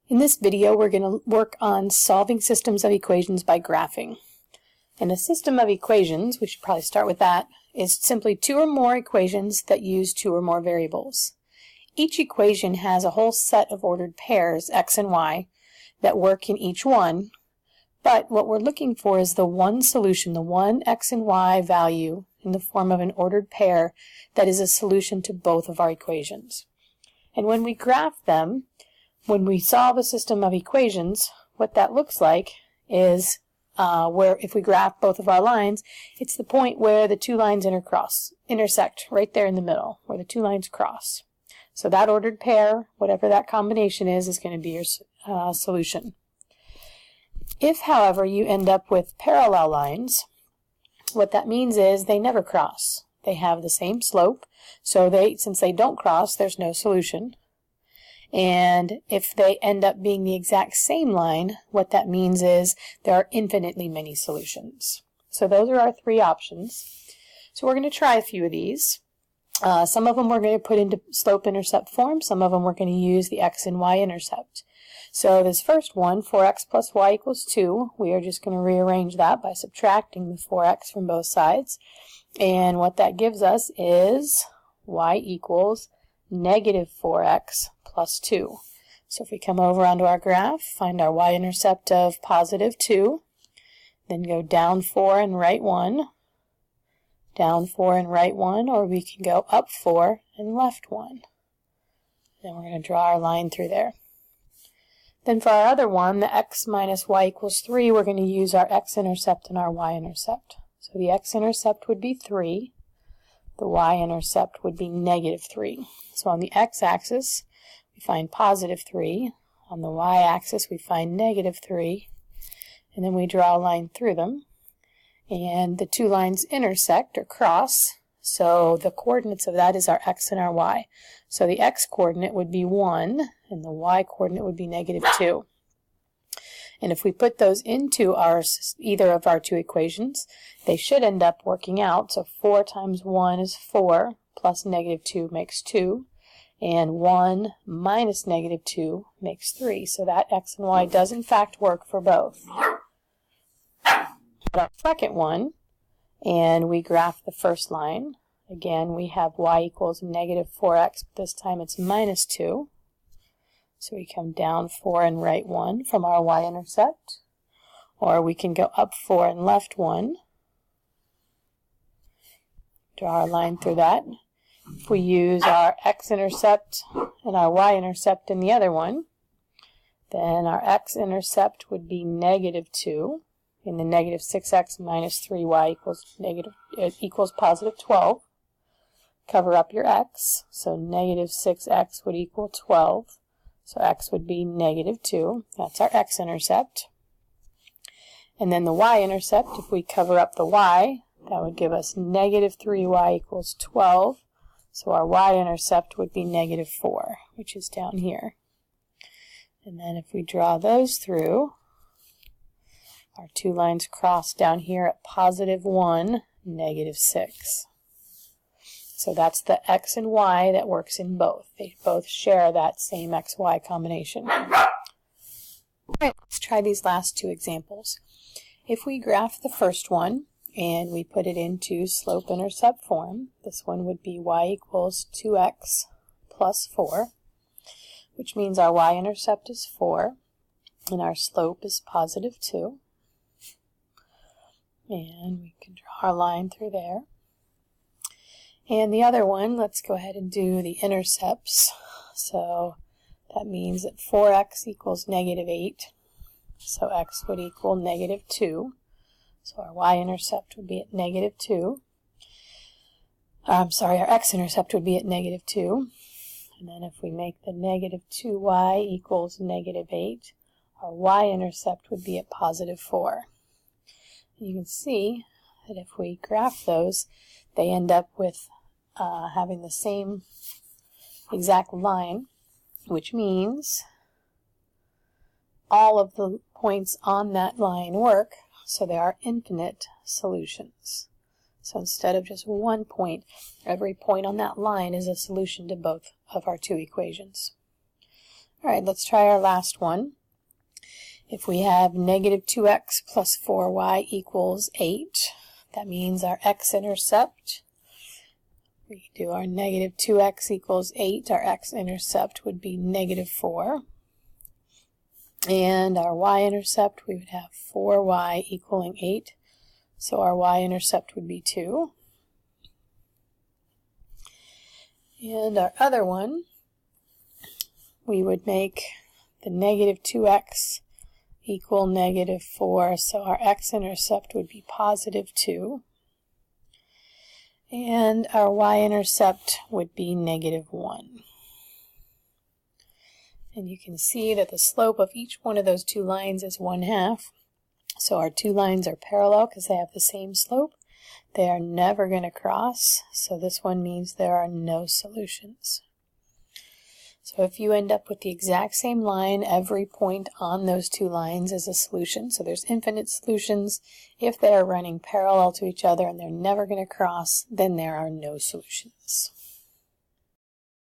In this video, we're going to work on solving systems of equations by graphing. And a system of equations, we should probably start with that, is simply two or more equations that use two or more variables. Each equation has a whole set of ordered pairs, x and y, that work in each one, but what we're looking for is the one solution, the one x and y value in the form of an ordered pair that is a solution to both of our equations. And when we graph them, when we solve a system of equations, what that looks like is where if we graph both of our lines, it's the point where the two lines intersect, right there in the middle, where the two lines cross. So that ordered pair, whatever that combination is going to be your solution. If, however, you end up with parallel lines, what that means is they never cross. They have the same slope, so since they don't cross, there's no solution. And if they end up being the exact same line, what that means is there are infinitely many solutions. So those are our three options. So we're going to try a few of these. Some of them we're going to put into slope-intercept form. Some of them we're going to use the x and y intercept. So this first one, 4x plus y equals 2, we are just going to rearrange that by subtracting the 4x from both sides. And what that gives us is y equals negative 4x plus 2. So if we come over onto our graph, find our y-intercept of positive 2, then go down 4 and right 1, down 4 and right 1, or we can go up 4 and left 1. Then we're going to draw our line through there. Then for our other one, the x minus y equals 3, we're going to use our x-intercept and our y-intercept. So the x-intercept would be 3. The y-intercept would be negative 3. So on the x-axis, we find positive 3. On the y-axis, we find negative 3. And then we draw a line through them. And the two lines intersect or cross. So the coordinates of that is our x and our y. So the x-coordinate would be 1, and the y-coordinate would be negative 2. And if we put those into either of our two equations, they should end up working out. So 4 times 1 is 4, plus negative 2 makes 2, and 1 minus negative 2 makes 3. So that x and y does in fact work for both. Our second one, and we graph the first line. Again, we have y equals negative 4x, but this time it's minus 2. So we come down 4 and right 1 from our y-intercept, or we can go up 4 and left 1. Draw our line through that. If we use our x-intercept and our y-intercept in the other one, then our x-intercept would be negative 2. In the negative 6x minus 3y equals positive 12. Cover up your x, so negative 6x would equal 12. So x would be negative 2. That's our x-intercept. And then the y-intercept, if we cover up the y, that would give us negative 3y equals 12. So our y-intercept would be negative 4, which is down here. And then if we draw those through, our two lines cross down here at positive 1, negative 6. So that's the x and y that works in both. They both share that same xy combination. All right, let's try these last two examples. If we graph the first one and we put it into slope-intercept form, this one would be y equals 2x plus 4, which means our y-intercept is 4 and our slope is positive 2. And we can draw our line through there. And the other one, let's go ahead and do the intercepts. So that means that 4x equals negative 8. So x would equal negative 2. So our y-intercept would be at negative 2. Our x-intercept would be at negative 2. And then if we make the negative 2y equals negative 8, our y-intercept would be at positive 4. You can see that if we graph those, they end up with having the same exact line, which means all of the points on that line work, so there are infinite solutions. So instead of just one point, every point on that line is a solution to both of our two equations. All right, let's try our last one. If we have negative 2x plus 4y equals 8, that means our x-intercept, we do our negative 2x equals 8, our x-intercept would be negative 4. And our y-intercept, we would have 4y equaling 8, so our y-intercept would be 2. And our other one, we would make the negative 2x equal negative 4, so our x-intercept would be positive 2. And our y-intercept would be negative 1. And you can see that the slope of each one of those two lines is 1/2. So our two lines are parallel because they have the same slope. They are never going to cross, so this one means there are no solutions. So if you end up with the exact same line, every point on those two lines is a solution. So there's infinite solutions. If they are running parallel to each other and they're never going to cross, then there are no solutions.